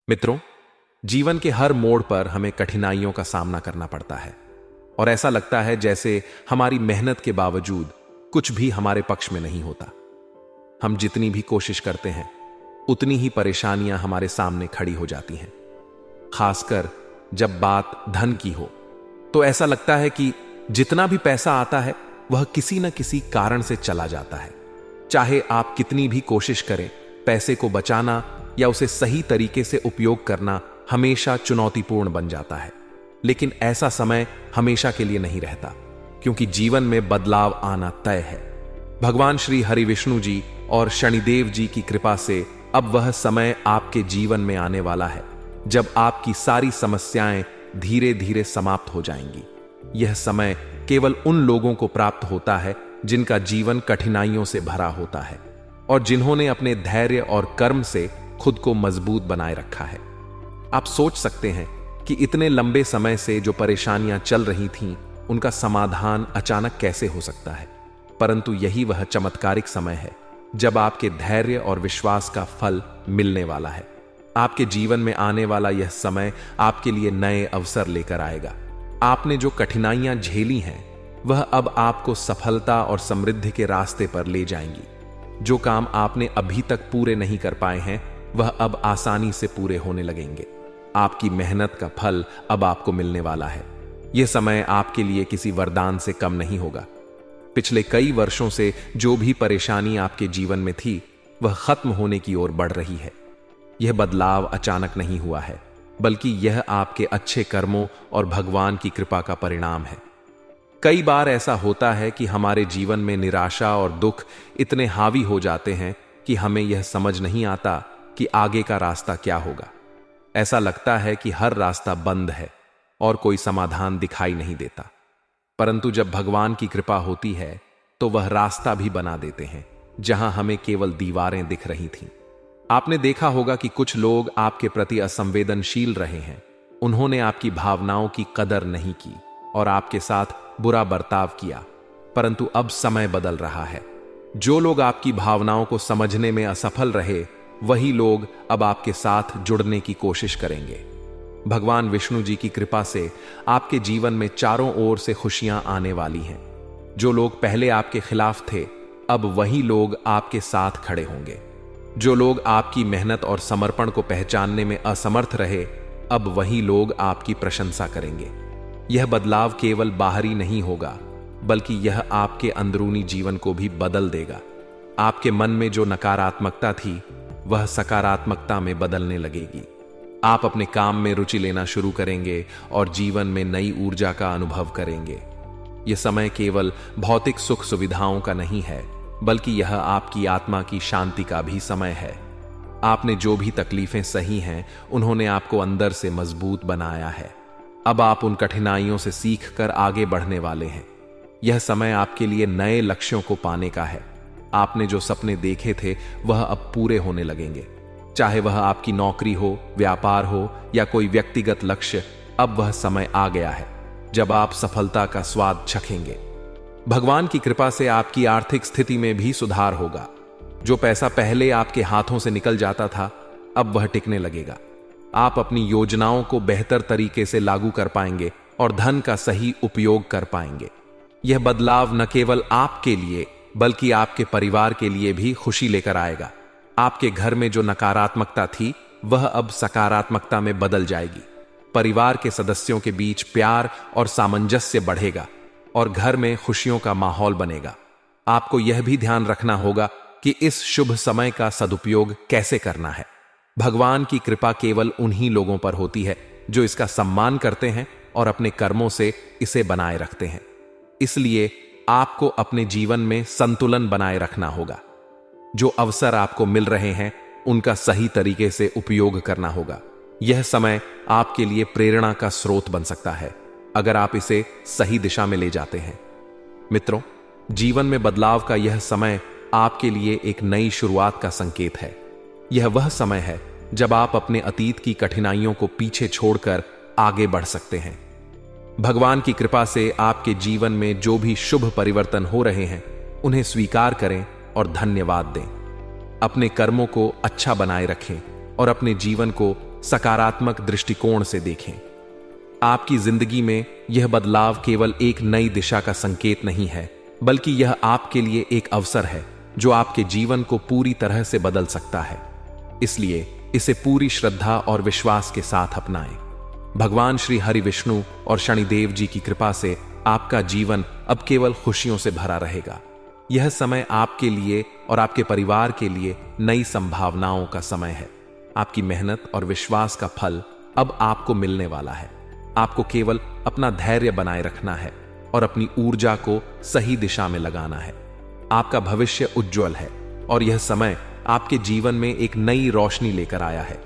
मित्रों, जीवन के हर मोड़ पर हमें कठिनाइयों का सामना करना पड़ता है और ऐसा लगता है जैसे हमारी मेहनत के बावजूद कुछ भी हमारे पक्ष में नहीं होता। हम जितनी भी कोशिश करते हैं उतनी ही परेशानियां हमारे सामने खड़ी हो जाती हैं। खासकर जब बात धन की हो तो ऐसा लगता है कि जितना भी पैसा आता है वह किसी न किसी कारण से चला जाता है। चाहे आप कितनी भी कोशिश करें, पैसे को बचाना या उसे सही तरीके से उपयोग करना हमेशा चुनौतीपूर्ण बन जाता है। लेकिन ऐसा समय हमेशा के लिए नहीं रहता, क्योंकि जीवन में बदलाव आना तय है। भगवान श्री हरि विष्णु जी और शनिदेव जी की कृपा से अब वह समय आपके जीवन में आने वाला है जब आपकी सारी समस्याएं धीरे धीरे समाप्त हो जाएंगी। यह समय केवल उन लोगों को प्राप्त होता है जिनका जीवन कठिनाइयों से भरा होता है और जिन्होंने अपने धैर्य और कर्म से खुद को मजबूत बनाए रखा है। आप सोच सकते हैं कि इतने लंबे समय से जो परेशानियां चल रही थीं, उनका समाधान अचानक कैसे हो सकता है। परंतु यही वह चमत्कारिक समय है जब आपके धैर्य और विश्वास का फल मिलने वाला है। आपके जीवन में आने वाला यह समय आपके लिए नए अवसर लेकर आएगा। आपने जो कठिनाइयां झेली हैं वह अब आपको सफलता और समृद्धि के रास्ते पर ले जाएंगी। जो काम आपने अभी तक पूरे नहीं कर पाए हैं वह अब आसानी से पूरे होने लगेंगे। आपकी मेहनत का फल अब आपको मिलने वाला है। यह समय आपके लिए किसी वरदान से कम नहीं होगा। पिछले कई वर्षों से जो भी परेशानी आपके जीवन में थी वह खत्म होने की ओर बढ़ रही है। यह बदलाव अचानक नहीं हुआ है, बल्कि यह आपके अच्छे कर्मों और भगवान की कृपा का परिणाम है। कई बार ऐसा होता है कि हमारे जीवन में निराशा और दुख इतने हावी हो जाते हैं कि हमें यह समझ नहीं आता कि आगे का रास्ता क्या होगा। ऐसा लगता है कि हर रास्ता बंद है और कोई समाधान दिखाई नहीं देता। परंतु जब भगवान की कृपा होती है तो वह रास्ता भी बना देते हैं जहां हमें केवल दीवारें दिख रही थीं। आपने देखा होगा कि कुछ लोग आपके प्रति असंवेदनशील रहे हैं। उन्होंने आपकी भावनाओं की कदर नहीं की और आपके साथ बुरा बर्ताव किया। परंतु अब समय बदल रहा है। जो लोग आपकी भावनाओं को समझने में असफल रहे, वही लोग अब आपके साथ जुड़ने की कोशिश करेंगे। भगवान विष्णु जी की कृपा से आपके जीवन में चारों ओर से खुशियां आने वाली हैं। जो लोग पहले आपके खिलाफ थे, अब वही लोग आपके साथ खड़े होंगे। जो लोग आपकी मेहनत और समर्पण को पहचानने में असमर्थ रहे, अब वही लोग आपकी प्रशंसा करेंगे। यह बदलाव केवल बाहरी नहीं होगा, बल्कि यह आपके अंदरूनी जीवन को भी बदल देगा। आपके मन में जो नकारात्मकता थी वह सकारात्मकता में बदलने लगेगी। आप अपने काम में रुचि लेना शुरू करेंगे और जीवन में नई ऊर्जा का अनुभव करेंगे। यह समय केवल भौतिक सुख सुविधाओं का नहीं है, बल्कि यह आपकी आत्मा की शांति का भी समय है। आपने जो भी तकलीफें सही हैं, उन्होंने आपको अंदर से मजबूत बनाया है। अब आप उन कठिनाइयों से सीख कर आगे बढ़ने वाले हैं। यह समय आपके लिए नए लक्ष्यों को पाने का है। आपने जो सपने देखे थे वह अब पूरे होने लगेंगे। चाहे वह आपकी नौकरी हो, व्यापार हो या कोई व्यक्तिगत लक्ष्य, अब वह समय आ गया है जब आप सफलता का स्वाद चखेंगे। भगवान की कृपा से आपकी आर्थिक स्थिति में भी सुधार होगा। जो पैसा पहले आपके हाथों से निकल जाता था, अब वह टिकने लगेगा। आप अपनी योजनाओं को बेहतर तरीके से लागू कर पाएंगे और धन का सही उपयोग कर पाएंगे। यह बदलाव न केवल आपके लिए बल्कि आपके परिवार के लिए भी खुशी लेकर आएगा। आपके घर में जो नकारात्मकता थी वह अब सकारात्मकता में बदल जाएगी। परिवार के सदस्यों के बीच प्यार और सामंजस्य बढ़ेगा और घर में खुशियों का माहौल बनेगा। आपको यह भी ध्यान रखना होगा कि इस शुभ समय का सदुपयोग कैसे करना है। भगवान की कृपा केवल उन्हीं लोगों पर होती है जो इसका सम्मान करते हैं और अपने कर्मों से इसे बनाए रखते हैं। इसलिए आपको अपने जीवन में संतुलन बनाए रखना होगा। जो अवसर आपको मिल रहे हैं उनका सही तरीके से उपयोग करना होगा। यह समय आपके लिए प्रेरणा का स्रोत बन सकता है अगर आप इसे सही दिशा में ले जाते हैं। मित्रों, जीवन में बदलाव का यह समय आपके लिए एक नई शुरुआत का संकेत है। यह वह समय है जब आप अपने अतीत की कठिनाइयों को पीछे छोड़कर आगे बढ़ सकते हैं। भगवान की कृपा से आपके जीवन में जो भी शुभ परिवर्तन हो रहे हैं उन्हें स्वीकार करें और धन्यवाद दें। अपने कर्मों को अच्छा बनाए रखें और अपने जीवन को सकारात्मक दृष्टिकोण से देखें। आपकी जिंदगी में यह बदलाव केवल एक नई दिशा का संकेत नहीं है, बल्कि यह आपके लिए एक अवसर है जो आपके जीवन को पूरी तरह से बदल सकता है। इसलिए इसे पूरी श्रद्धा और विश्वास के साथ अपनाएं। भगवान श्री हरि विष्णु और शनिदेव जी की कृपा से आपका जीवन अब केवल खुशियों से भरा रहेगा। यह समय आपके लिए और आपके परिवार के लिए नई संभावनाओं का समय है। आपकी मेहनत और विश्वास का फल अब आपको मिलने वाला है। आपको केवल अपना धैर्य बनाए रखना है और अपनी ऊर्जा को सही दिशा में लगाना है। आपका भविष्य उज्जवल है और यह समय आपके जीवन में एक नई रोशनी लेकर आया है।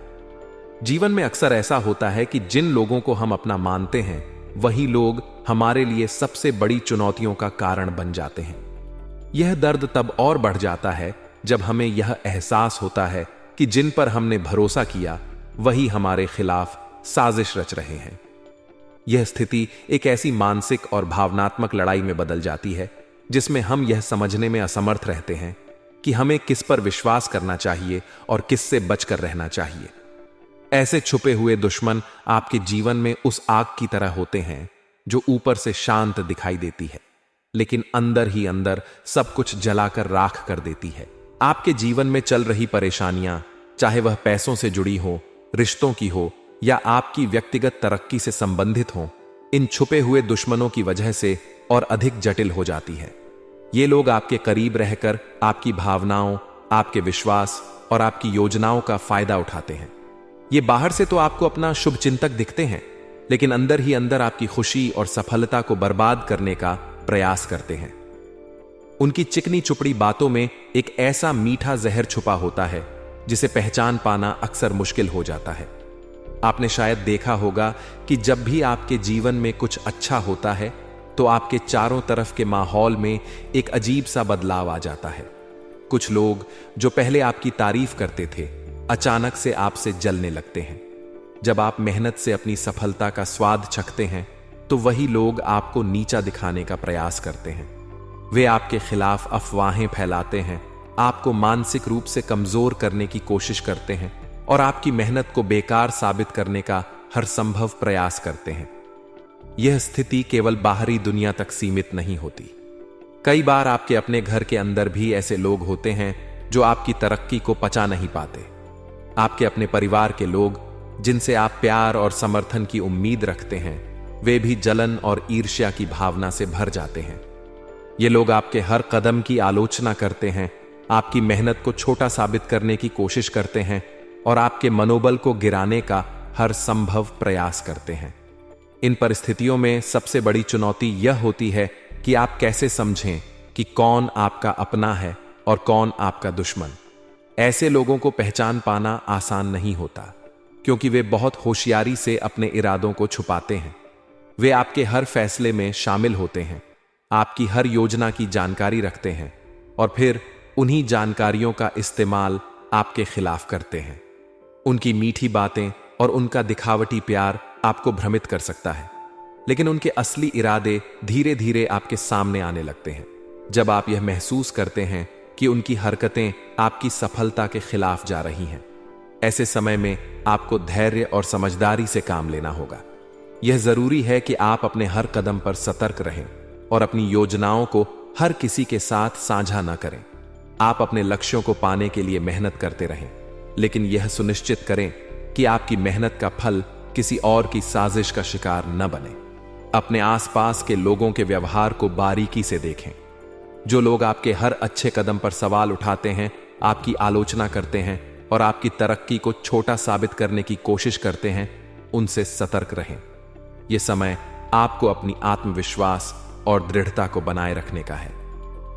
जीवन में अक्सर ऐसा होता है कि जिन लोगों को हम अपना मानते हैं, वही लोग हमारे लिए सबसे बड़ी चुनौतियों का कारण बन जाते हैं। यह दर्द तब और बढ़ जाता है जब हमें यह एहसास होता है कि जिन पर हमने भरोसा किया वही हमारे खिलाफ साजिश रच रहे हैं। यह स्थिति एक ऐसी मानसिक और भावनात्मक लड़ाई में बदल जाती है जिसमें हम यह समझने में असमर्थ रहते हैं कि हमें किस पर विश्वास करना चाहिए और किससे बचकर रहना चाहिए। ऐसे छुपे हुए दुश्मन आपके जीवन में उस आग की तरह होते हैं जो ऊपर से शांत दिखाई देती है, लेकिन अंदर ही अंदर सब कुछ जलाकर राख कर देती है। आपके जीवन में चल रही परेशानियां, चाहे वह पैसों से जुड़ी हो, रिश्तों की हो या आपकी व्यक्तिगत तरक्की से संबंधित हो, इन छुपे हुए दुश्मनों की वजह से और अधिक जटिल हो जाती है। ये लोग आपके करीब रहकर आपकी भावनाओं, आपके विश्वास और आपकी योजनाओं का फायदा उठाते हैं। ये बाहर से तो आपको अपना शुभ चिंतक दिखते हैं, लेकिन अंदर ही अंदर आपकी खुशी और सफलता को बर्बाद करने का प्रयास करते हैं। उनकी चिकनी चुपड़ी बातों में एक ऐसा मीठा जहर छुपा होता है जिसे पहचान पाना अक्सर मुश्किल हो जाता है। आपने शायद देखा होगा कि जब भी आपके जीवन में कुछ अच्छा होता है तो आपके चारों तरफ के माहौल में एक अजीब सा बदलाव आ जाता है। कुछ लोग जो पहले आपकी तारीफ करते थे, अचानक से आपसे जलने लगते हैं। जब आप मेहनत से अपनी सफलता का स्वाद चखते हैं तो वही लोग आपको नीचा दिखाने का प्रयास करते हैं। वे आपके खिलाफ अफवाहें फैलाते हैं, आपको मानसिक रूप से कमजोर करने की कोशिश करते हैं और आपकी मेहनत को बेकार साबित करने का हर संभव प्रयास करते हैं। यह स्थिति केवल बाहरी दुनिया तक सीमित नहीं होती। कई बार आपके अपने घर के अंदर भी ऐसे लोग होते हैं जो आपकी तरक्की को पचा नहीं पाते। आपके अपने परिवार के लोग जिनसे आप प्यार और समर्थन की उम्मीद रखते हैं, वे भी जलन और ईर्ष्या की भावना से भर जाते हैं। ये लोग आपके हर कदम की आलोचना करते हैं, आपकी मेहनत को छोटा साबित करने की कोशिश करते हैं और आपके मनोबल को गिराने का हर संभव प्रयास करते हैं। इन परिस्थितियों में सबसे बड़ी चुनौती यह होती है कि आप कैसे समझें कि कौन आपका अपना है और कौन आपका दुश्मन। ऐसे लोगों को पहचान पाना आसान नहीं होता, क्योंकि वे बहुत होशियारी से अपने इरादों को छुपाते हैं। वे आपके हर फैसले में शामिल होते हैं, आपकी हर योजना की जानकारी रखते हैं और फिर उन्हीं जानकारियों का इस्तेमाल आपके खिलाफ करते हैं। उनकी मीठी बातें और उनका दिखावटी प्यार आपको भ्रमित कर सकता है, लेकिन उनके असली इरादे धीरे धीरे आपके सामने आने लगते हैं। जब आप यह महसूस करते हैं कि उनकी हरकतें आपकी सफलता के खिलाफ जा रही हैं, ऐसे समय में आपको धैर्य और समझदारी से काम लेना होगा। यह जरूरी है कि आप अपने हर कदम पर सतर्क रहें और अपनी योजनाओं को हर किसी के साथ साझा न करें। आप अपने लक्ष्यों को पाने के लिए मेहनत करते रहें, लेकिन यह सुनिश्चित करें कि आपकी मेहनत का फल किसी और की साजिश का शिकार न बने। अपने आसपास के लोगों के व्यवहार को बारीकी से देखें। जो लोग आपके हर अच्छे कदम पर सवाल उठाते हैं, आपकी आलोचना करते हैं और आपकी तरक्की को छोटा साबित करने की कोशिश करते हैं, उनसे सतर्क रहें। यह समय आपको अपनी आत्मविश्वास और दृढ़ता को बनाए रखने का है।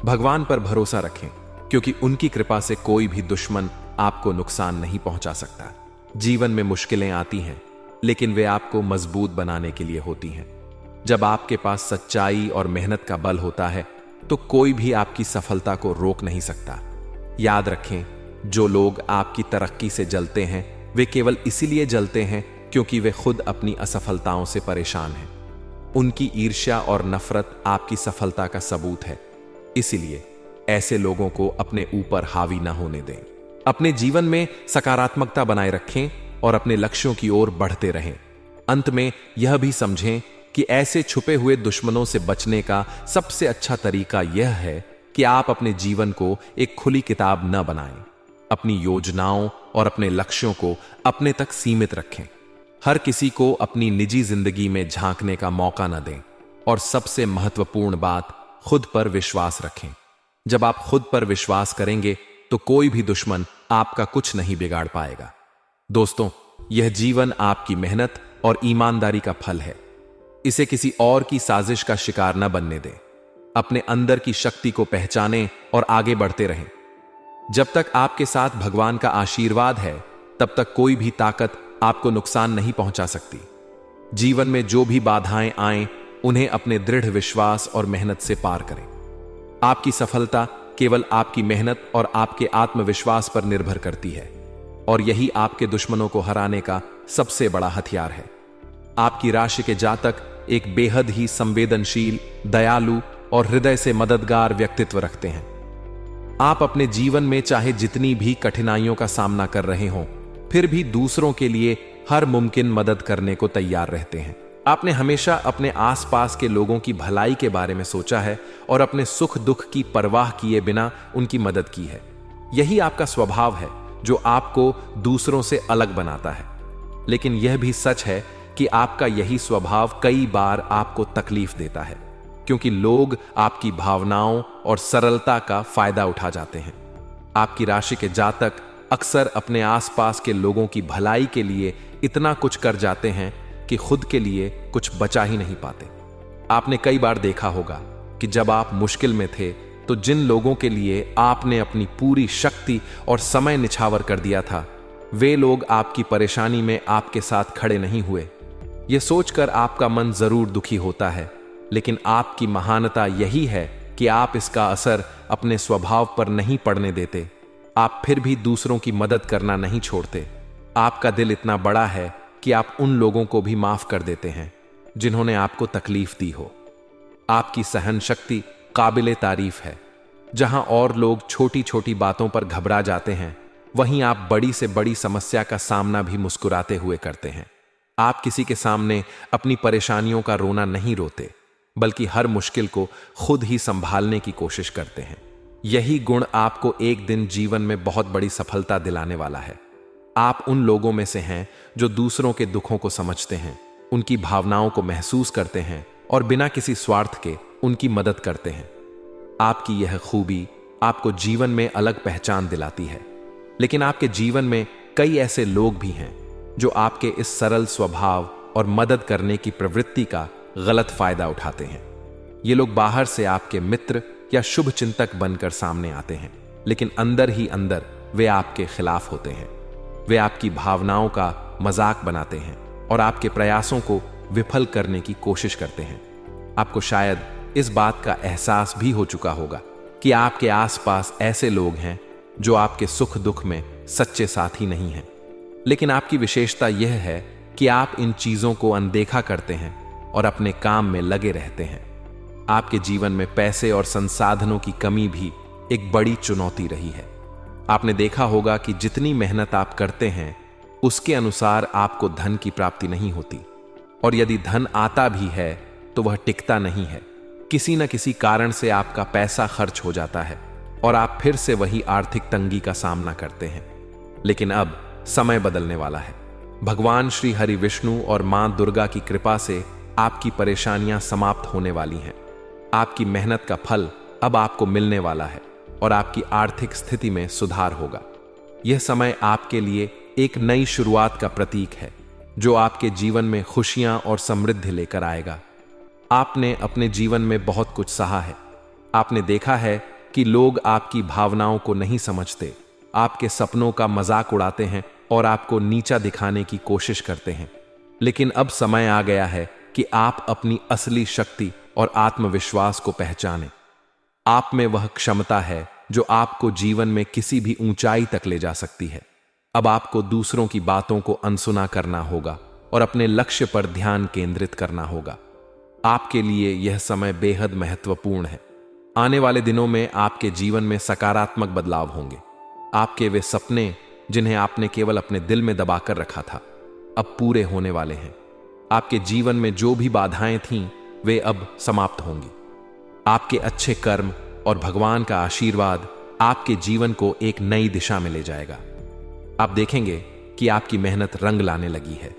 भगवान पर भरोसा रखें, क्योंकि उनकी कृपा से कोई भी दुश्मन आपको नुकसान नहीं पहुंचा सकता। जीवन में मुश्किलें आती हैं, लेकिन वे आपको मजबूत बनाने के लिए होती हैं। जब आपके पास सच्चाई और मेहनत का बल होता है तो कोई भी आपकी सफलता को रोक नहीं सकता। याद रखें, जो लोग आपकी तरक्की से जलते हैं, वे केवल इसीलिए जलते हैं क्योंकि वे खुद अपनी असफलताओं से परेशान हैं। उनकी ईर्ष्या और नफरत आपकी सफलता का सबूत है। इसीलिए ऐसे लोगों को अपने ऊपर हावी न होने दें। अपने जीवन में सकारात्मकता बनाए रखें, और अपने लक्ष्यों की ओर बढ़ते रहें। अंत में यह भी समझें कि ऐसे छुपे हुए दुश्मनों से बचने का सबसे अच्छा तरीका यह है कि आप अपने जीवन को एक खुली किताब न बनाएं। अपनी योजनाओं और अपने लक्ष्यों को अपने तक सीमित रखें। हर किसी को अपनी निजी जिंदगी में झांकने का मौका न दें और सबसे महत्वपूर्ण बात, खुद पर विश्वास रखें। जब आप खुद पर विश्वास करेंगे तो कोई भी दुश्मन आपका कुछ नहीं बिगाड़ पाएगा। दोस्तों, यह जीवन आपकी मेहनत और ईमानदारी का फल है। इसे किसी और की साजिश का शिकार न बनने दें। अपने अंदर की शक्ति को पहचानें और आगे बढ़ते रहें। जब तक आपके साथ भगवान का आशीर्वाद है, तब तक कोई भी ताकत आपको नुकसान नहीं पहुंचा सकती। जीवन में जो भी बाधाएं आएं, उन्हें अपने दृढ़ विश्वास और मेहनत से पार करें। आपकी सफलता केवल आपकी मेहनत और आपके आत्मविश्वास पर निर्भर करती है, और यही आपके दुश्मनों को हराने का सबसे बड़ा हथियार है। आपकी राशि के जातक एक बेहद ही संवेदनशील, दयालु और हृदय से मददगार व्यक्तित्व रखते हैं। आप अपने जीवन में चाहे जितनी भी कठिनाइयों का सामना कर रहे हों, फिर भी दूसरों के लिए हर मुमकिन मदद करने को तैयार रहते हैं। आपने हमेशा अपने आसपास के लोगों की भलाई के बारे में सोचा है और अपने सुख दुख की परवाह किए बिना उनकी मदद की है। यही आपका स्वभाव है जो आपको दूसरों से अलग बनाता है। लेकिन यह भी सच है कि आपका यही स्वभाव कई बार आपको तकलीफ देता है, क्योंकि लोग आपकी भावनाओं और सरलता का फायदा उठा जाते हैं। आपकी राशि के जातक अक्सर अपने आसपास के लोगों की भलाई के लिए इतना कुछ कर जाते हैं कि खुद के लिए कुछ बचा ही नहीं पाते। आपने कई बार देखा होगा कि जब आप मुश्किल में थे, तो जिन लोगों के लिए आपने अपनी पूरी शक्ति और समय निछावर कर दिया था, वे लोग आपकी परेशानी में आपके साथ खड़े नहीं हुए। यह सोचकर आपका मन जरूर दुखी होता है, लेकिन आपकी महानता यही है कि आप इसका असर अपने स्वभाव पर नहीं पड़ने देते। आप फिर भी दूसरों की मदद करना नहीं छोड़ते। आपका दिल इतना बड़ा है कि आप उन लोगों को भी माफ कर देते हैं जिन्होंने आपको तकलीफ दी हो। आपकी सहन शक्ति काबिले तारीफ है। जहां और लोग छोटी छोटी बातों पर घबरा जाते हैं, वहीं आप बड़ी से बड़ी समस्या का सामना भी मुस्कुराते हुए करते हैं। आप किसी के सामने अपनी परेशानियों का रोना नहीं रोते, बल्कि हर मुश्किल को खुद ही संभालने की कोशिश करते हैं। यही गुण आपको एक दिन जीवन में बहुत बड़ी सफलता दिलाने वाला है। आप उन लोगों में से हैं जो दूसरों के दुखों को समझते हैं, उनकी भावनाओं को महसूस करते हैं और बिना किसी स्वार्थ के उनकी मदद करते हैं। आपकी यह खूबी आपको जीवन में अलग पहचान दिलाती है। लेकिन आपके जीवन में कई ऐसे लोग भी हैं जो आपके इस सरल स्वभाव और मदद करने की प्रवृत्ति का गलत फायदा उठाते हैं। ये लोग बाहर से आपके मित्र या शुभ चिंतक बनकर सामने आते हैं, लेकिन अंदर ही अंदर वे आपके खिलाफ होते हैं। वे आपकी भावनाओं का मजाक बनाते हैं और आपके प्रयासों को विफल करने की कोशिश करते हैं। आपको शायद इस बात का एहसास भी हो चुका होगा कि आपके आसपास ऐसे लोग हैं जो आपके सुख दुख में सच्चे साथी नहीं हैं। लेकिन आपकी विशेषता यह है कि आप इन चीजों को अनदेखा करते हैं और अपने काम में लगे रहते हैं। आपके जीवन में पैसे और संसाधनों की कमी भी एक बड़ी चुनौती रही है। आपने देखा होगा कि जितनी मेहनत आप करते हैं, उसके अनुसार आपको धन की प्राप्ति नहीं होती, और यदि धन आता भी है तो वह टिकता नहीं है। किसी न किसी कारण से आपका पैसा खर्च हो जाता है और आप फिर से वही आर्थिक तंगी का सामना करते हैं। लेकिन अब समय बदलने वाला है। भगवान श्री हरि विष्णु और मां दुर्गा की कृपा से आपकी परेशानियां समाप्त होने वाली हैं। आपकी मेहनत का फल अब आपको मिलने वाला है और आपकी आर्थिक स्थिति में सुधार होगा। यह समय आपके लिए एक नई शुरुआत का प्रतीक है, जो आपके जीवन में खुशियां और समृद्धि लेकर आएगा। आपने अपने जीवन में बहुत कुछ सहा है। आपने देखा है कि लोग आपकी भावनाओं को नहीं समझते, आपके सपनों का मजाक उड़ाते हैं और आपको नीचा दिखाने की कोशिश करते हैं। लेकिन अब समय आ गया है कि आप अपनी असली शक्ति और आत्मविश्वास को पहचानें। आप में वह क्षमता है जो आपको जीवन में किसी भी ऊंचाई तक ले जा सकती है। अब आपको दूसरों की बातों को अनसुना करना होगा और अपने लक्ष्य पर ध्यान केंद्रित करना होगा। आपके लिए यह समय बेहद महत्वपूर्ण है। आने वाले दिनों में आपके जीवन में सकारात्मक बदलाव होंगे। आपके वे सपने जिन्हें आपने केवल अपने दिल में दबाकर रखा था, अब पूरे होने वाले हैं। आपके जीवन में जो भी बाधाएं थीं, वे अब समाप्त होंगी। आपके अच्छे कर्म और भगवान का आशीर्वाद आपके जीवन को एक नई दिशा में ले जाएगा। आप देखेंगे कि आपकी मेहनत रंग लाने लगी है,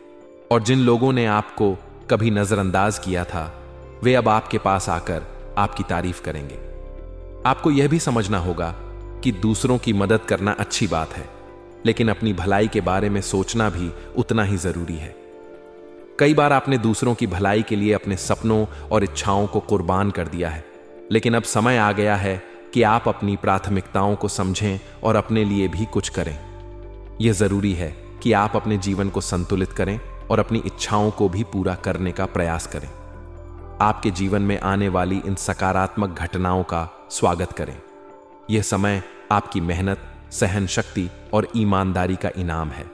और जिन लोगों ने आपको कभी नजरअंदाज किया था, वे अब आपके पास आकर आपकी तारीफ करेंगे। आपको यह भी समझना होगा कि दूसरों की मदद करना अच्छी बात है, लेकिन अपनी भलाई के बारे में सोचना भी उतना ही जरूरी है। कई बार आपने दूसरों की भलाई के लिए अपने सपनों और इच्छाओं को कुर्बान कर दिया है, लेकिन अब समय आ गया है कि आप अपनी प्राथमिकताओं को समझें और अपने लिए भी कुछ करें। यह जरूरी है कि आप अपने जीवन को संतुलित करें और अपनी इच्छाओं को भी पूरा करने का प्रयास करें। आपके जीवन में आने वाली इन सकारात्मक घटनाओं का स्वागत करें। यह समय आपकी मेहनत, सहन शक्ति और ईमानदारी का इनाम है।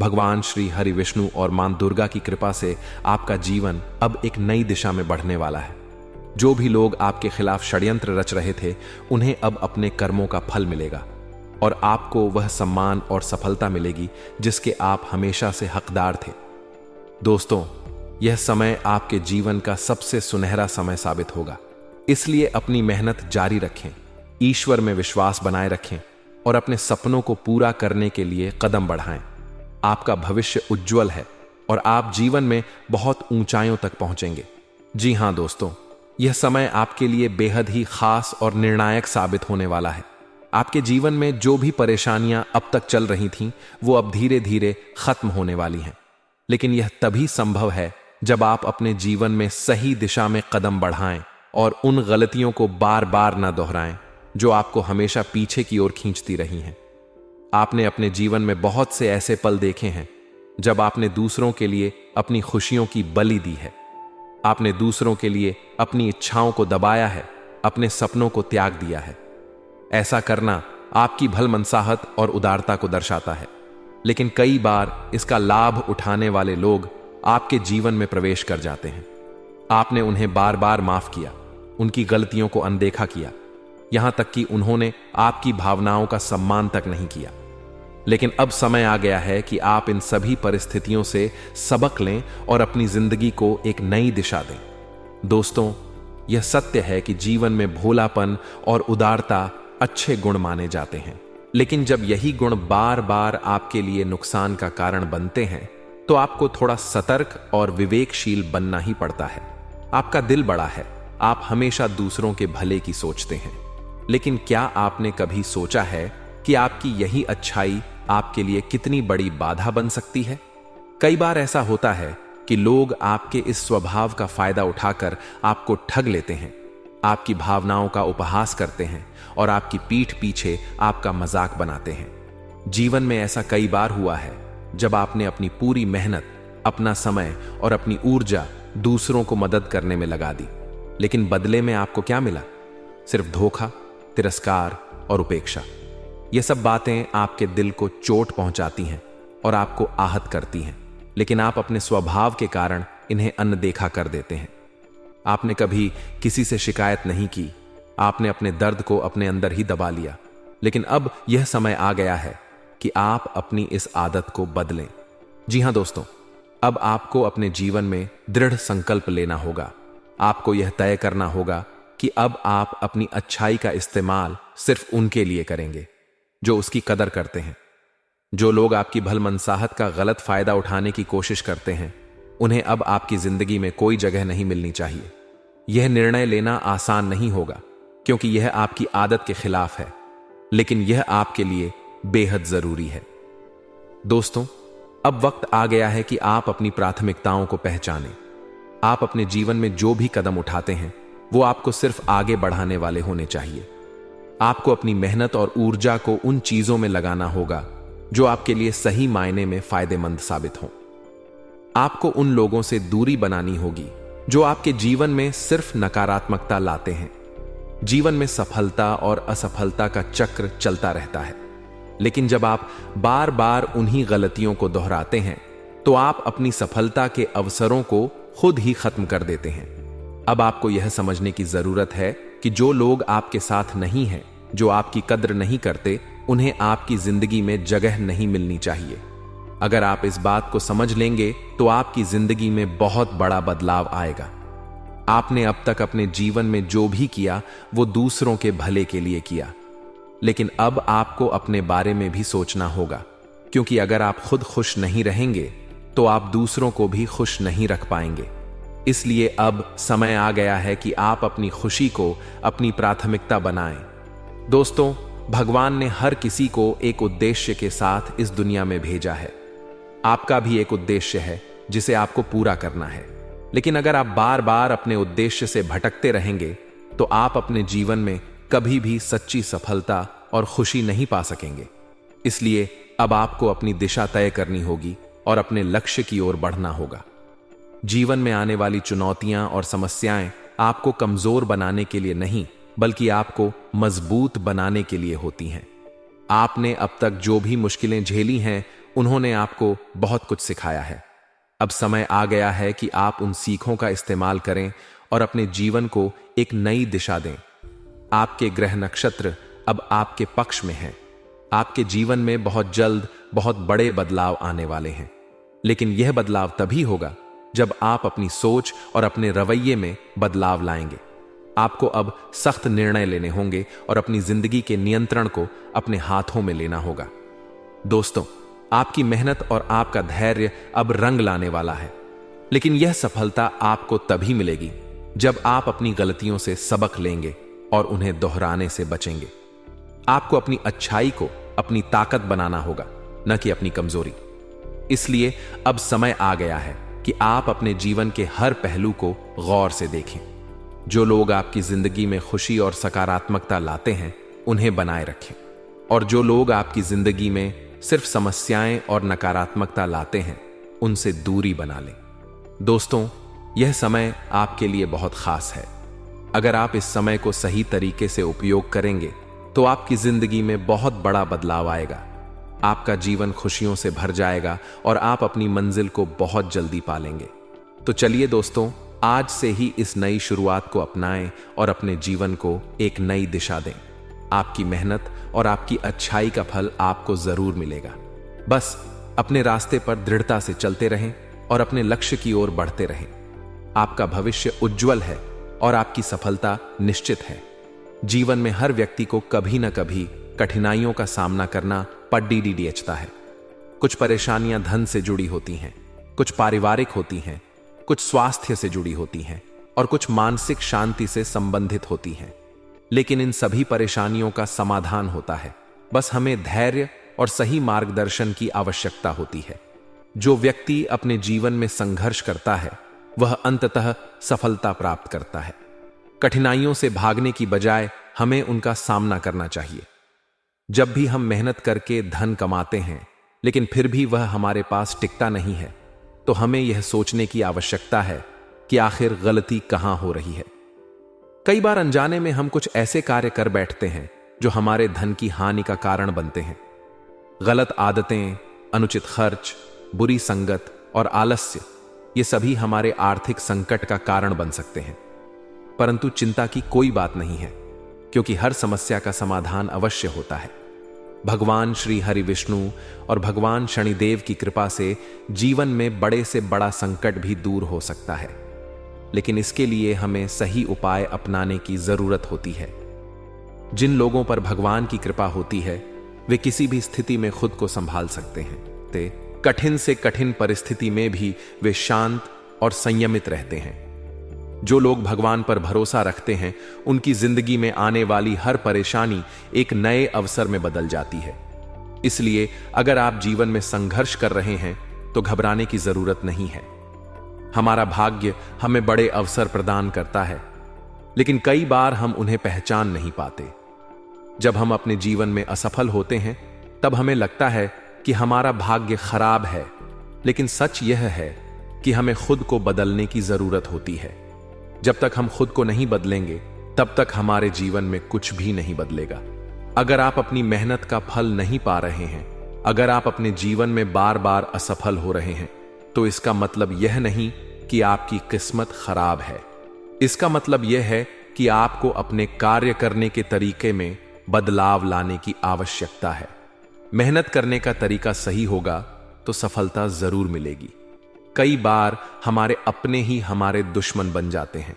भगवान श्री हरि विष्णु और मां दुर्गा की कृपा से आपका जीवन अब एक नई दिशा में बढ़ने वाला है। जो भी लोग आपके खिलाफ षड्यंत्र रच रहे थे, उन्हें अब अपने कर्मों का फल मिलेगा और आपको वह सम्मान और सफलता मिलेगी जिसके आप हमेशा से हकदार थे। दोस्तों, यह समय आपके जीवन का सबसे सुनहरा समय साबित होगा, इसलिए अपनी मेहनत जारी रखें, ईश्वर में विश्वास बनाए रखें और अपने सपनों को पूरा करने के लिए कदम बढ़ाएं। आपका भविष्य उज्जवल है और आप जीवन में बहुत ऊंचाइयों तक पहुंचेंगे। जी हां दोस्तों, यह समय आपके लिए बेहद ही खास और निर्णायक साबित होने वाला है। आपके जीवन में जो भी परेशानियां अब तक चल रही थीं, वो अब धीरे धीरे खत्म होने वाली हैं। लेकिन यह तभी संभव है जब आप अपने जीवन में सही दिशा में कदम बढ़ाएं और उन गलतियों को बार बार ना दोहराएं जो आपको हमेशा पीछे की ओर खींचती रही हैं। आपने अपने जीवन में बहुत से ऐसे पल देखे हैं जब आपने दूसरों के लिए अपनी खुशियों की बलि दी है। आपने दूसरों के लिए अपनी इच्छाओं को दबाया है, अपने सपनों को त्याग दिया है। ऐसा करना आपकी भलमनसाहत और उदारता को दर्शाता है, लेकिन कई बार इसका लाभ उठाने वाले लोग आपके जीवन में प्रवेश कर जाते हैं। आपने उन्हें बार बार माफ किया, उनकी गलतियों को अनदेखा किया, यहां तक कि उन्होंने आपकी भावनाओं का सम्मान तक नहीं किया। लेकिन अब समय आ गया है कि आप इन सभी परिस्थितियों से सबक लें और अपनी जिंदगी को एक नई दिशा दें। दोस्तों, यह सत्य है कि जीवन में भोलापन और उदारता अच्छे गुण माने जाते हैं, लेकिन जब यही गुण बार बार आपके लिए नुकसान का कारण बनते हैं, तो आपको थोड़ा सतर्क और विवेकशील बनना ही पड़ता है। आपका दिल बड़ा है, आप हमेशा दूसरों के भले की सोचते हैं, लेकिन क्या आपने कभी सोचा है कि आपकी यही अच्छाई आपके लिए कितनी बड़ी बाधा बन सकती है? कई बार ऐसा होता है कि लोग आपके इस स्वभाव का फायदा उठाकर आपको ठग लेते हैं, आपकी भावनाओं का उपहास करते हैं और आपकी पीठ पीछे आपका मजाक बनाते हैं। जीवन में ऐसा कई बार हुआ है जब आपने अपनी पूरी मेहनत, अपना समय और अपनी ऊर्जा दूसरों को मदद करने में लगा दी, लेकिन बदले में आपको क्या मिला? सिर्फ धोखा, तिरस्कार और उपेक्षा। ये सब बातें आपके दिल को चोट पहुंचाती हैं और आपको आहत करती हैं, लेकिन आप अपने स्वभाव के कारण इन्हें अनदेखा कर देते हैं। आपने कभी किसी से शिकायत नहीं की, आपने अपने दर्द को अपने अंदर ही दबा लिया, लेकिन अब यह समय आ गया है कि आप अपनी इस आदत को बदलें। जी हां दोस्तों, अब आपको अपने जीवन में दृढ़ संकल्प लेना होगा। आपको यह तय करना होगा कि अब आप अपनी अच्छाई का इस्तेमाल सिर्फ उनके लिए करेंगे जो उसकी कदर करते हैं। जो लोग आपकी भलमनसाहत का गलत फायदा उठाने की कोशिश करते हैं, उन्हें अब आपकी जिंदगी में कोई जगह नहीं मिलनी चाहिए। यह निर्णय लेना आसान नहीं होगा, क्योंकि यह आपकी आदत के खिलाफ है, लेकिन यह आपके लिए बेहद जरूरी है। दोस्तों, अब वक्त आ गया है कि आप अपनी प्राथमिकताओं को पहचानें। आप अपने जीवन में जो भी कदम उठाते हैं, वो आपको सिर्फ आगे बढ़ाने वाले होने चाहिए। आपको अपनी मेहनत और ऊर्जा को उन चीजों में लगाना होगा जो आपके लिए सही मायने में फायदेमंद साबित हों। आपको उन लोगों से दूरी बनानी होगी जो आपके जीवन में सिर्फ नकारात्मकता लाते हैं। जीवन में सफलता और असफलता का चक्र चलता रहता है, लेकिन जब आप बार बार उन्हीं गलतियों को दोहराते हैं, तो आप अपनी सफलता के अवसरों को खुद ही खत्म कर देते हैं। अब आपको यह समझने की जरूरत है कि जो लोग आपके साथ नहीं हैं, जो आपकी कद्र नहीं करते, उन्हें आपकी जिंदगी में जगह नहीं मिलनी चाहिए। अगर आप इस बात को समझ लेंगे तो आपकी जिंदगी में बहुत बड़ा बदलाव आएगा। आपने अब तक अपने जीवन में जो भी किया वो दूसरों के भले के लिए किया, लेकिन अब आपको अपने बारे में भी सोचना होगा, क्योंकि अगर आप खुद खुश नहीं रहेंगे तो आप दूसरों को भी खुश नहीं रख पाएंगे। इसलिए अब समय आ गया है कि आप अपनी खुशी को अपनी प्राथमिकता बनाएं। दोस्तों, भगवान ने हर किसी को एक उद्देश्य के साथ इस दुनिया में भेजा है। आपका भी एक उद्देश्य है जिसे आपको पूरा करना है, लेकिन अगर आप बार बार अपने उद्देश्य से भटकते रहेंगे तो आप अपने जीवन में कभी भी सच्ची सफलता और खुशी नहीं पा सकेंगे। इसलिए अब आपको अपनी दिशा तय करनी होगी और अपने लक्ष्य की ओर बढ़ना होगा। जीवन में आने वाली चुनौतियां और समस्याएं आपको कमजोर बनाने के लिए नहीं, बल्कि आपको मजबूत बनाने के लिए होती हैं। आपने अब तक जो भी मुश्किलें झेली हैं, उन्होंने आपको बहुत कुछ सिखाया है। अब समय आ गया है कि आप उन सीखों का इस्तेमाल करें और अपने जीवन को एक नई दिशा दें। आपके ग्रह नक्षत्र अब आपके पक्ष में हैं। आपके जीवन में बहुत जल्द बहुत बड़े बदलाव आने वाले हैं, लेकिन यह बदलाव तभी होगा जब आप अपनी सोच और अपने रवैये में बदलाव लाएंगे। आपको अब सख्त निर्णय लेने होंगे और अपनी जिंदगी के नियंत्रण को अपने हाथों में लेना होगा। दोस्तों, आपकी मेहनत और आपका धैर्य अब रंग लाने वाला है, लेकिन यह सफलता आपको तभी मिलेगी जब आप अपनी गलतियों से सबक लेंगे और उन्हें दोहराने से बचेंगे। आपको अपनी अच्छाई को अपनी ताकत बनाना होगा, न कि अपनी कमजोरी। इसलिए अब समय आ गया है कि आप अपने जीवन के हर पहलू को गौर से देखें। जो लोग आपकी जिंदगी में खुशी और सकारात्मकता लाते हैं, उन्हें बनाए रखें, और जो लोग आपकी जिंदगी में सिर्फ समस्याएं और नकारात्मकता लाते हैं, उनसे दूरी बना लें। दोस्तों, यह समय आपके लिए बहुत खास है। अगर आप इस समय को सही तरीके से उपयोग करेंगे तो आपकी जिंदगी में बहुत बड़ा बदलाव आएगा। आपका जीवन खुशियों से भर जाएगा और आप अपनी मंजिल को बहुत जल्दी पालेंगे। तो चलिए दोस्तों, आज से ही इस नई शुरुआत को अपनाएं और अपने जीवन को एक नई दिशा दें। आपकी मेहनत और आपकी अच्छाई का फल आपको जरूर मिलेगा। बस अपने रास्ते पर दृढ़ता से चलते रहें और अपने लक्ष्य की ओर बढ़ते रहें। आपका भविष्य उज्जवल है और आपकी सफलता निश्चित है। जीवन में हर व्यक्ति को कभी न कभी कठिनाइयों का सामना करना पड़ता है। कुछ परेशानियां धन से जुड़ी होती हैं, कुछ पारिवारिक होती हैं, कुछ स्वास्थ्य से जुड़ी होती हैं और कुछ मानसिक शांति से संबंधित होती हैं। लेकिन इन सभी परेशानियों का समाधान होता है। बस हमें धैर्य और सही मार्गदर्शन की आवश्यकता होती है। जो व्यक्ति अपने जीवन में संघर्ष करता है, वह अंततः सफलता प्राप्त करता है। कठिनाइयों से भागने की बजाय हमें उनका सामना करना चाहिए। जब भी हम मेहनत करके धन कमाते हैं, लेकिन फिर भी वह हमारे पास टिकता नहीं है, तो हमें यह सोचने की आवश्यकता है कि आखिर गलती कहां हो रही है। कई बार अनजाने में हम कुछ ऐसे कार्य कर बैठते हैं जो हमारे धन की हानि का कारण बनते हैं। गलत आदतें, अनुचित खर्च, बुरी संगत और आलस्य, ये सभी हमारे आर्थिक संकट का कारण बन सकते हैं। परंतु चिंता की कोई बात नहीं है, क्योंकि हर समस्या का समाधान अवश्य होता है। भगवान श्री हरि विष्णु और भगवान शनिदेव की कृपा से जीवन में बड़े से बड़ा संकट भी दूर हो सकता है, लेकिन इसके लिए हमें सही उपाय अपनाने की जरूरत होती है। जिन लोगों पर भगवान की कृपा होती है, वे किसी भी स्थिति में खुद को संभाल सकते हैं। कठिन से कठिन परिस्थिति में भी वे शांत और संयमित रहते हैं। जो लोग भगवान पर भरोसा रखते हैं, उनकी जिंदगी में आने वाली हर परेशानी एक नए अवसर में बदल जाती है। इसलिए अगर आप जीवन में संघर्ष कर रहे हैं तो घबराने की जरूरत नहीं है। हमारा भाग्य हमें बड़े अवसर प्रदान करता है, लेकिन कई बार हम उन्हें पहचान नहीं पाते। जब हम अपने जीवन में असफल होते हैं, तब हमें लगता है कि हमारा भाग्य खराब है, लेकिन सच यह है कि हमें खुद को बदलने की जरूरत होती है। जब तक हम खुद को नहीं बदलेंगे, तब तक हमारे जीवन में कुछ भी नहीं बदलेगा। अगर आप अपनी मेहनत का फल नहीं पा रहे हैं, अगर आप अपने जीवन में बार बार असफल हो रहे हैं, तो इसका मतलब यह नहीं कि आपकी किस्मत खराब है। इसका मतलब यह है कि आपको अपने कार्य करने के तरीके में बदलाव लाने की आवश्यकता है। मेहनत करने का तरीका सही होगा तो सफलता जरूर मिलेगी। कई बार हमारे अपने ही हमारे दुश्मन बन जाते हैं।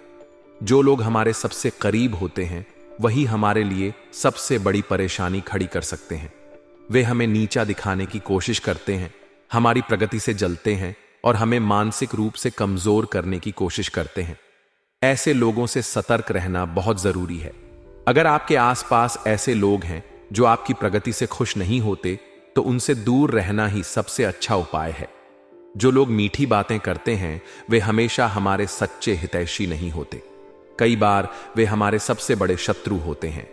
जो लोग हमारे सबसे करीब होते हैं वही हमारे लिए सबसे बड़ी परेशानी खड़ी कर सकते हैं। वे हमें नीचा दिखाने की कोशिश करते हैं, हमारी प्रगति से जलते हैं और हमें मानसिक रूप से कमजोर करने की कोशिश करते हैं। ऐसे लोगों से सतर्क रहना बहुत जरूरी है। अगर आपके आसपास ऐसे लोग हैं जो आपकी प्रगति से खुश नहीं होते, तो उनसे दूर रहना ही सबसे अच्छा उपाय है। जो लोग मीठी बातें करते हैं वे हमेशा हमारे सच्चे हितैषी नहीं होते। कई बार वे हमारे सबसे बड़े शत्रु होते हैं।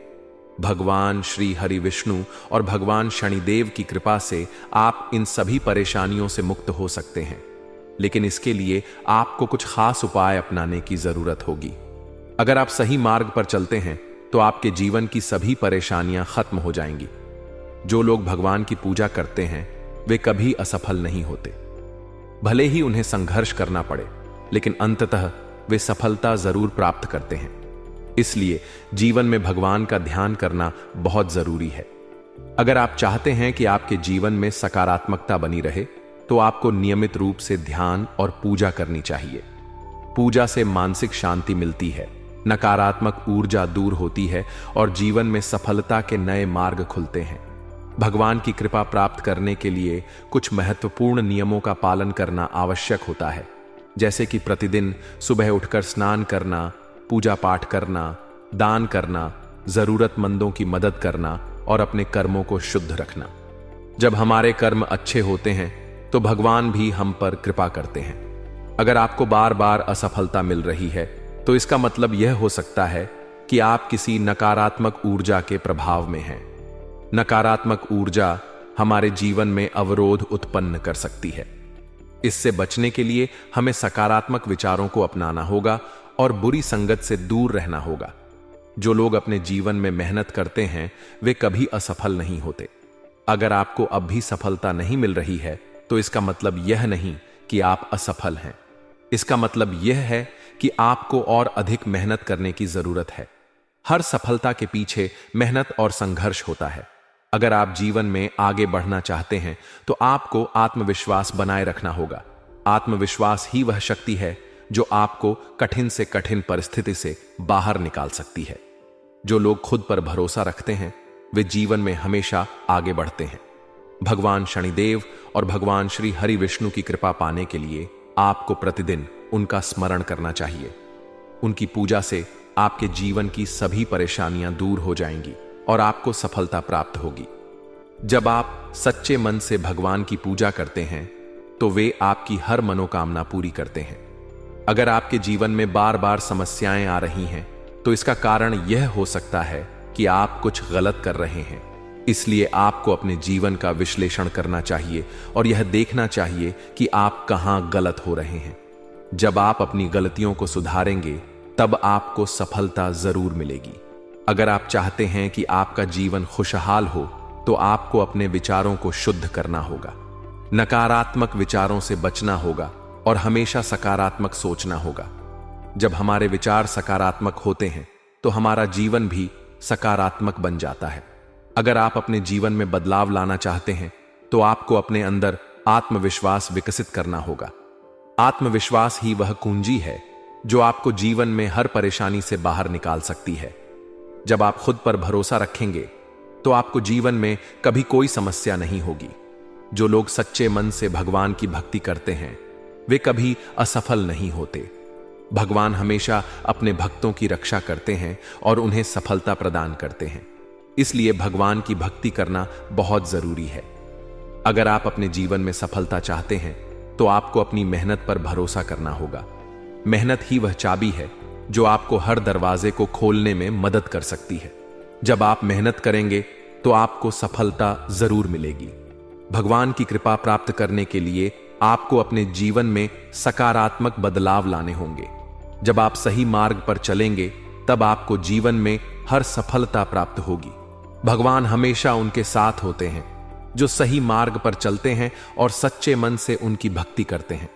भगवान श्री हरि विष्णु और भगवान शनिदेव की कृपा से आप इन सभी परेशानियों से मुक्त हो सकते हैं, लेकिन इसके लिए आपको कुछ खास उपाय अपनाने की जरूरत होगी। अगर आप सही मार्ग पर चलते हैं तो आपके जीवन की सभी परेशानियां खत्म हो जाएंगी। जो लोग भगवान की पूजा करते हैं वे कभी असफल नहीं होते। भले ही उन्हें संघर्ष करना पड़े, लेकिन अंततः वे सफलता जरूर प्राप्त करते हैं। इसलिए जीवन में भगवान का ध्यान करना बहुत जरूरी है। अगर आप चाहते हैं कि आपके जीवन में सकारात्मकता बनी रहे, तो आपको नियमित रूप से ध्यान और पूजा करनी चाहिए। पूजा से मानसिक शांति मिलती है, नकारात्मक ऊर्जा दूर होती है और जीवन में सफलता के नए मार्ग खुलते हैं। भगवान की कृपा प्राप्त करने के लिए कुछ महत्वपूर्ण नियमों का पालन करना आवश्यक होता है, जैसे कि प्रतिदिन सुबह उठकर स्नान करना, पूजा पाठ करना, दान करना, जरूरतमंदों की मदद करना और अपने कर्मों को शुद्ध रखना। जब हमारे कर्म अच्छे होते हैं तो भगवान भी हम पर कृपा करते हैं। अगर आपको बार बार असफलता मिल रही है तो इसका मतलब यह हो सकता है कि आप किसी नकारात्मक ऊर्जा के प्रभाव में हैं। नकारात्मक ऊर्जा हमारे जीवन में अवरोध उत्पन्न कर सकती है। इससे बचने के लिए हमें सकारात्मक विचारों को अपनाना होगा और बुरी संगत से दूर रहना होगा। जो लोग अपने जीवन में मेहनत करते हैं वे कभी असफल नहीं होते। अगर आपको अब भी सफलता नहीं मिल रही है तो इसका मतलब यह नहीं कि आप असफल हैं। इसका मतलब यह है कि आपको और अधिक मेहनत करने की जरूरत है। हर सफलता के पीछे मेहनत और संघर्ष होता है। अगर आप जीवन में आगे बढ़ना चाहते हैं तो आपको आत्मविश्वास बनाए रखना होगा। आत्मविश्वास ही वह शक्ति है जो आपको कठिन से कठिन परिस्थिति से बाहर निकाल सकती है। जो लोग खुद पर भरोसा रखते हैं वे जीवन में हमेशा आगे बढ़ते हैं। भगवान शनिदेव और भगवान श्री हरि विष्णु की कृपा पाने के लिए आपको प्रतिदिन उनका स्मरण करना चाहिए। उनकी पूजा से आपके जीवन की सभी परेशानियां दूर हो जाएंगी और आपको सफलता प्राप्त होगी। जब आप सच्चे मन से भगवान की पूजा करते हैं तो वे आपकी हर मनोकामना पूरी करते हैं। अगर आपके जीवन में बार बार समस्याएं आ रही हैं तो इसका कारण यह हो सकता है कि आप कुछ गलत कर रहे हैं। इसलिए आपको अपने जीवन का विश्लेषण करना चाहिए और यह देखना चाहिए कि आप कहां गलत हो रहे हैं। जब आप अपनी गलतियों को सुधारेंगे तब आपको सफलता जरूर मिलेगी। अगर आप चाहते हैं कि आपका जीवन खुशहाल हो तो आपको अपने विचारों को शुद्ध करना होगा। नकारात्मक विचारों से बचना होगा और हमेशा सकारात्मक सोचना होगा। जब हमारे विचार सकारात्मक होते हैं तो हमारा जीवन भी सकारात्मक बन जाता है। अगर आप अपने जीवन में बदलाव लाना चाहते हैं तो आपको अपने अंदर आत्मविश्वास विकसित करना होगा। आत्मविश्वास ही वह कुंजी है जो आपको जीवन में हर परेशानी से बाहर निकाल सकती है। जब आप खुद पर भरोसा रखेंगे तो आपको जीवन में कभी कोई समस्या नहीं होगी। जो लोग सच्चे मन से भगवान की भक्ति करते हैं वे कभी असफल नहीं होते। भगवान हमेशा अपने भक्तों की रक्षा करते हैं और उन्हें सफलता प्रदान करते हैं। इसलिए भगवान की भक्ति करना बहुत जरूरी है। अगर आप अपने जीवन में सफलता चाहते हैं तो आपको अपनी मेहनत पर भरोसा करना होगा। मेहनत ही वह चाबी है जो आपको हर दरवाजे को खोलने में मदद कर सकती है। जब आप मेहनत करेंगे तो आपको सफलता जरूर मिलेगी। भगवान की कृपा प्राप्त करने के लिए आपको अपने जीवन में सकारात्मक बदलाव लाने होंगे। जब आप सही मार्ग पर चलेंगे तब आपको जीवन में हर सफलता प्राप्त होगी। भगवान हमेशा उनके साथ होते हैं जो सही मार्ग पर चलते हैं और सच्चे मन से उनकी भक्ति करते हैं।